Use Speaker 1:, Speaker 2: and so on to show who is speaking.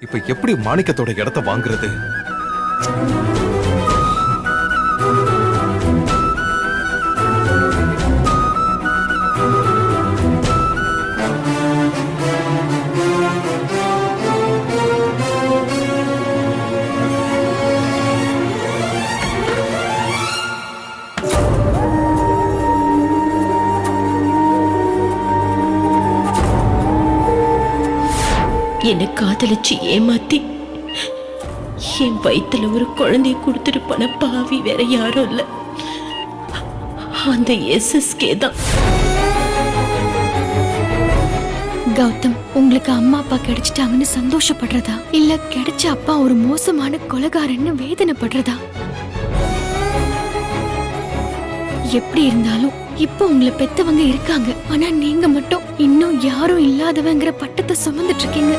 Speaker 1: இப்ப எப்படி மாணிக்கத்தோட இடத்த வாங்குறது?
Speaker 2: என்னை காதலிச்சு ஏமாத்தி என் வயித்துல ஒரு குழந்தைய கொடுத்துட்டு போன பாவி வேற யாரும் இல்ல, அந்த SSK தான்.
Speaker 3: கௌதம், உங்களுக்கு அம்மா அப்பா கிடைச்சிட்டாங்கன்னு சந்தோஷப்படுறதா, இல்ல கிடைச்ச அப்பா ஒரு மோசமான கொலைகாரன்னு வேதனைப்படுறதா? எப்படி இருந்தாலும் இப்ப உங்களை பெத்தவங்க இருக்காங்க, ஆனா நீங்க மட்டும் இன்னும் யாரும் இல்லாதவங்கிற பட்டத்தை சுமந்துட்டு இருக்கீங்க.